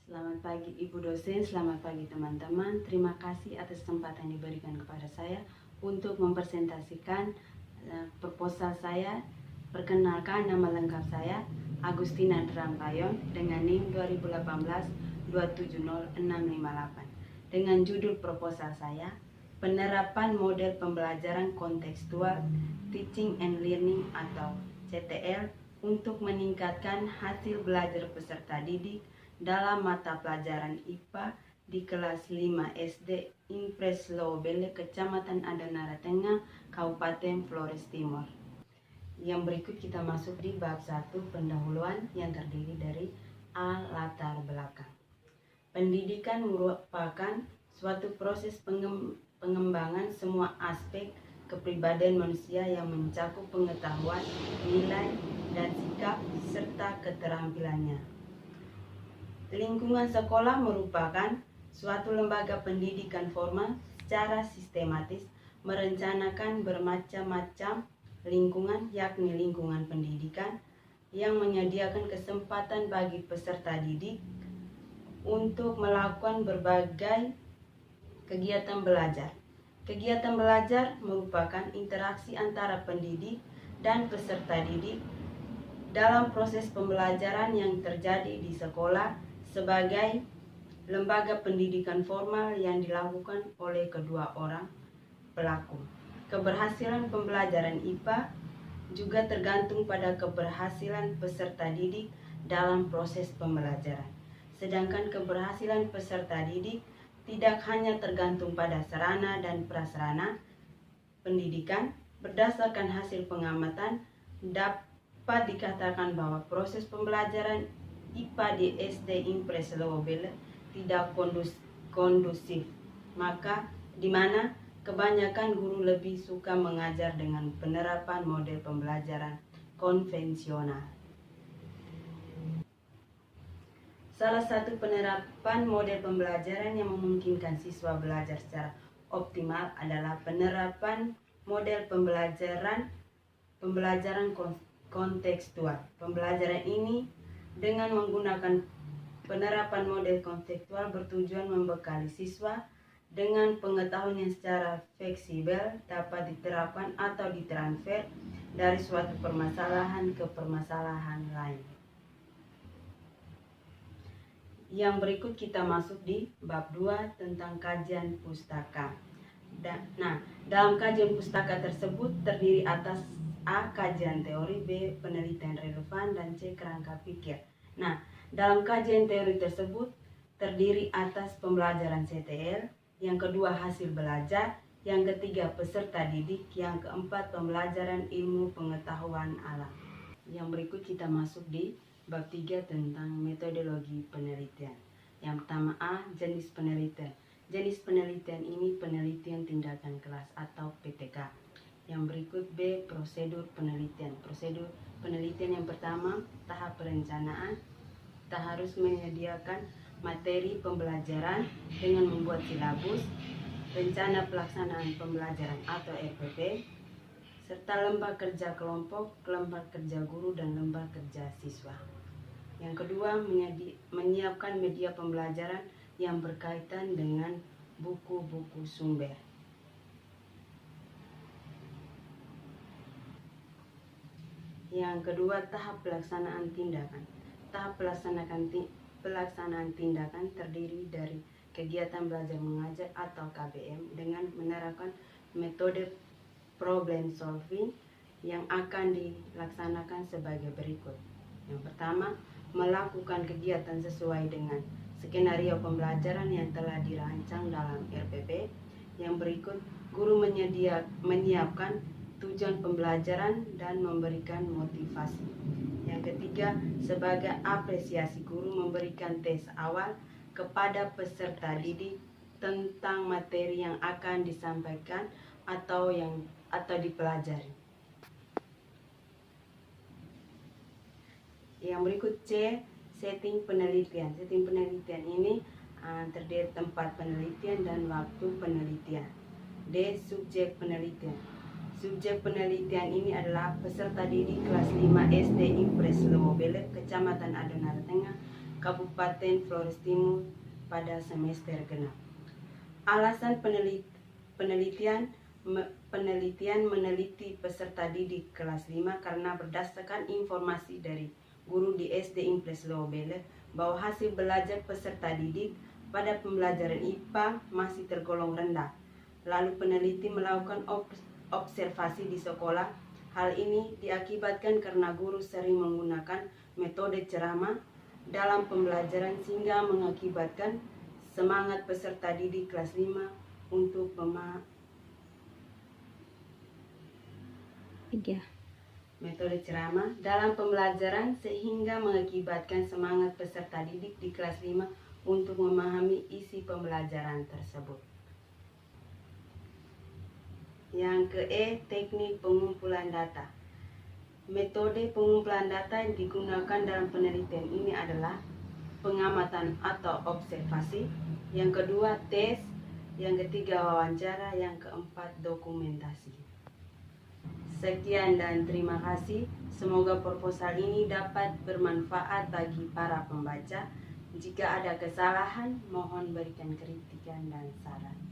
Selamat pagi Ibu dosen, selamat pagi teman-teman. Terima kasih atas kesempatan yang diberikan kepada saya untuk mempresentasikan proposal saya. Perkenalkan, nama lengkap saya Agustina Drampayon dengan NIM 2018-270-658. Dengan judul proposal saya, penerapan model pembelajaran kontekstual Teaching and Learning atau CTL untuk meningkatkan hasil belajar peserta didik dalam mata pelajaran IPA di kelas 5 SD Impres Lowobele, Kecamatan Adanara Tengah, Kabupaten Flores Timur. Yang berikut kita masuk di bab 1 pendahuluan yang terdiri dari A. Latar belakang. Pendidikan merupakan suatu proses pengembangan semua aspek kepribadian manusia yang mencakup pengetahuan, nilai, dan sikap serta keterampilannya. Lingkungan sekolah merupakan suatu lembaga pendidikan formal secara sistematis merencanakan bermacam-macam lingkungan, yakni lingkungan pendidikan yang menyediakan kesempatan bagi peserta didik untuk melakukan berbagai kegiatan belajar. Kegiatan belajar merupakan interaksi antara pendidik dan peserta didik dalam proses pembelajaran yang terjadi di sekolah sebagai lembaga pendidikan formal yang dilakukan oleh kedua orang pelaku. Keberhasilan pembelajaran IPA juga tergantung pada keberhasilan peserta didik dalam proses pembelajaran. Sedangkan keberhasilan peserta didik tidak hanya tergantung pada sarana dan prasarana pendidikan. Berdasarkan hasil pengamatan, dapat dikatakan bahwa proses pembelajaran IPA di SD Impres Lowobele tidak kondusif, maka di mana kebanyakan guru lebih suka mengajar dengan penerapan model pembelajaran konvensional. Salah satu penerapan model pembelajaran yang memungkinkan siswa belajar secara optimal adalah penerapan model pembelajaran kontekstual. Pembelajaran ini dengan menggunakan penerapan model kontekstual bertujuan membekali siswa dengan pengetahuan yang secara fleksibel dapat diterapkan atau ditransfer dari suatu permasalahan ke permasalahan lain. Yang berikut kita masuk di bab 2 tentang kajian pustaka. Dalam kajian pustaka tersebut terdiri atas A. Kajian teori, B. Penelitian relevan, dan C. Kerangka pikir. Dalam kajian teori tersebut terdiri atas pembelajaran CTL, yang kedua hasil belajar, yang ketiga peserta didik, yang keempat pembelajaran ilmu pengetahuan alam. Yang berikut kita masuk di bab 3 tentang metodologi penelitian. Yang pertama A. Jenis penelitian. Jenis penelitian ini penelitian tindakan kelas atau PTK. Yang berikut B. Prosedur penelitian. Prosedur penelitian yang pertama, tahap perencanaan. Kita harus menyediakan materi pembelajaran dengan membuat silabus, rencana pelaksanaan pembelajaran atau RPP, serta lembar kerja kelompok, lembar kerja guru, dan lembar kerja siswa. Yang kedua, menyiapkan media pembelajaran yang berkaitan dengan buku-buku sumber. Yang kedua, tahap pelaksanaan tindakan. Tahap pelaksanaan tindakan terdiri dari kegiatan belajar mengajar atau KBM dengan menerapkan metode problem solving yang akan dilaksanakan sebagai berikut. Yang pertama, melakukan kegiatan sesuai dengan skenario pembelajaran yang telah dirancang dalam RPP. Yang berikut, guru menyiapkan tujuan pembelajaran dan memberikan motivasi. Yang ketiga, sebagai apresiasi, guru memberikan tes awal kepada peserta didik tentang materi yang akan disampaikan atau dipelajari. Yang berikut C. Setting penelitian. Setting penelitian ini terdiri tempat penelitian dan waktu penelitian. D. Subjek penelitian. Subjek penelitian ini adalah peserta didik kelas 5 SD Impres Lowobele, Kecamatan Adanara Tengah, Kabupaten Flores Timur pada semester genap. Alasan penelitian meneliti peserta didik kelas 5 karena berdasarkan informasi dari guru di SD Impres Lobele bahwa hasil belajar peserta didik pada pembelajaran IPA masih tergolong rendah. Lalu peneliti melakukan observasi di sekolah. Hal ini diakibatkan karena guru sering menggunakan metode ceramah dalam pembelajaran sehingga mengakibatkan semangat peserta didik kelas 5 untuk metode ceramah dalam pembelajaran sehingga mengakibatkan semangat peserta didik di kelas 5 untuk memahami isi pembelajaran tersebut. Yang teknik pengumpulan data. Metode pengumpulan data yang digunakan dalam penelitian ini adalah pengamatan atau observasi, yang kedua tes, yang ketiga wawancara, yang keempat dokumentasi. Sekian dan terima kasih. Semoga proposal ini dapat bermanfaat bagi para pembaca. Jika ada kesalahan, mohon berikan kritikan dan saran.